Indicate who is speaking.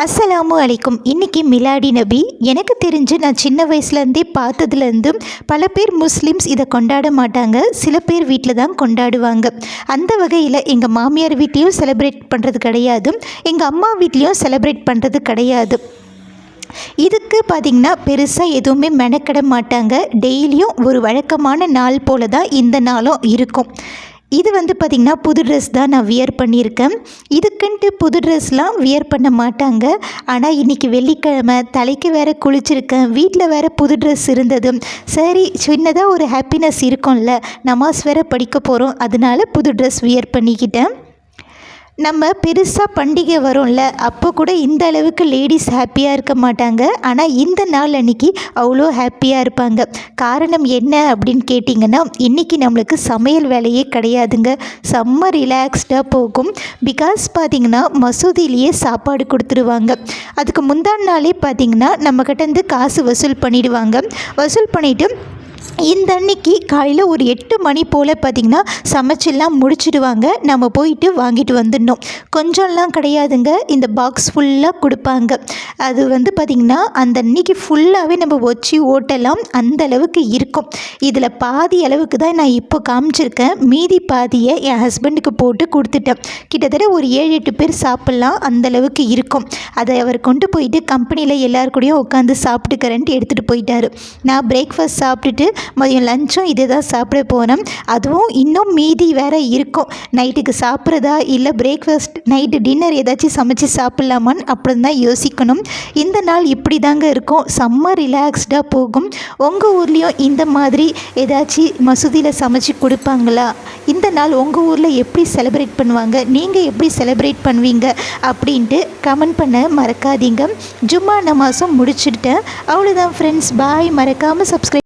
Speaker 1: அஸ்ஸலாமு அலைக்கும். இன்றைக்கி மிலாடி நபி. எனக்கு தெரிஞ்சு நான் சின்ன வயசுலேருந்தே பார்த்ததுலேருந்து பல பேர் முஸ்லீம்ஸ் இதை கொண்டாட மாட்டாங்க, சில பேர் வீட்டில் தான் கொண்டாடுவாங்க. அந்த வகையில் எங்கள் மாமியார் வீட்லேயும் செலிப்ரேட் பண்ணுறது கிடையாது, எங்கள் அம்மா வீட்லேயும் செலிப்ரேட் பண்ணுறது கிடையாது. இதுக்கு பார்த்திங்கன்னா பெருசாக எதுவுமே மெனக்கிட மாட்டாங்க. டெய்லியும் ஒரு வழக்கமான நாள் போல தான் இந்த நாளும் இருக்கும். இது பார்த்திங்கன்னா புது ட்ரெஸ் தான் நான் வியர் பண்ணியிருக்கேன். இதுக்குன்ட்டு புது ட்ரெஸ்லாம் வியர் பண்ண மாட்டாங்க. ஆனால் இன்றைக்கி வெள்ளிக்கிழமை, தலைக்கு வேறு குளிச்சிருக்கேன், வீட்டில் வேறு புது ட்ரெஸ் இருந்தது. சரி, சின்னதாக ஒரு ஹாப்பினஸ் இருக்கும்ல, நமாஸ் வேறு படிக்க போகிறோம், அதனால புது ட்ரெஸ் வியர் பண்ணிக்கிட்டேன். நம்ம பெருசாக பண்டிகை வரும்ல, அப்போ கூட இந்த அளவுக்கு லேடிஸ் ஹாப்பியாக இருக்க மாட்டாங்க. ஆனால் இந்த நாள் அன்றைக்கி அவ்வளோ ஹாப்பியாக இருப்பாங்க. காரணம் என்ன அப்படின்னு கேட்டிங்கன்னா, இன்றைக்கி நம்மளுக்கு சமையல் வேலையே கிடையாதுங்க. செம்ம ரிலாக்ஸ்டாக போகும். பிகாஸ் பார்த்திங்கன்னா மசூதியிலேயே சாப்பாடு கொடுத்துருவாங்க. அதுக்கு முந்தான நாளே பார்த்திங்கன்னா நம்மக்கிட்டேருந்து காசு வசூல் பண்ணிவிடுவாங்க. வசூல் பண்ணிவிட்டு இந்த அன்னைக்கு காலையில் ஒரு 8 மணி போல் பார்த்திங்கன்னா சமைச்செல்லாம் முடிச்சிடுவாங்க. நம்ம போயிட்டு வாங்கிட்டு வந்துடணும். கொஞ்சம்லாம் கிடையாதுங்க, இந்த பாக்ஸ் ஃபுல்லாக கொடுப்பாங்க. அது பார்த்திங்கன்னா அந்த அன்னைக்கு ஃபுல்லாகவே நம்ம வச்சு ஓட்டலாம், அந்த அளவுக்கு இருக்கும். இதில் பாதி அளவுக்கு தான் நான் இப்போ காமிச்சிருக்கேன், மீதி பாதியை என் ஹஸ்பண்டுக்கு போட்டு கொடுத்துட்டேன். கிட்டத்தட்ட ஒரு 7-8 பேர் சாப்பிட்லாம், அந்தளவுக்கு இருக்கும். அதை அவர் கொண்டு போயிட்டு கம்பெனியில் எல்லாருக்கூடையும் உட்காந்து சாப்பிட்டுக்கிறேன்ட்டு எடுத்துகிட்டு போயிட்டார். நான் பிரேக்ஃபாஸ்ட் சாப்பிட்டுட்டு மதியம் லஞ்சும் இதே தான் சாப்பிட போனேன். அதுவும் இன்னும் மீதி வேறு இருக்கும். நைட்டுக்கு சாப்பிட்றதா இல்லை பிரேக்ஃபாஸ்ட் நைட்டு டின்னர் ஏதாச்சும் சமைச்சு சாப்பிட்லாமான்னு அப்படின்னு தான் யோசிக்கணும். இந்த நாள் இப்படி தாங்க இருக்கும், செம்ம ரிலாக்ஸ்டாக போகும். உங்கள் ஊர்லேயும் இந்த மாதிரி ஏதாச்சும் மசூதியில் சமைச்சு கொடுப்பாங்களா? இந்த நாள் உங்கள் ஊரில் எப்படி செலிப்ரேட் பண்ணுவாங்க, நீங்கள் எப்படி செலிப்ரேட் பண்ணுவீங்க அப்படின்ட்டு கமெண்ட் பண்ண மறக்காதீங்க. ஜும்மா நமாஸும் முடிச்சுட்டேன். அவ்வளோதான் ஃப்ரெண்ட்ஸ், பாய். மறக்காமல் சப்ஸ்கிரைப்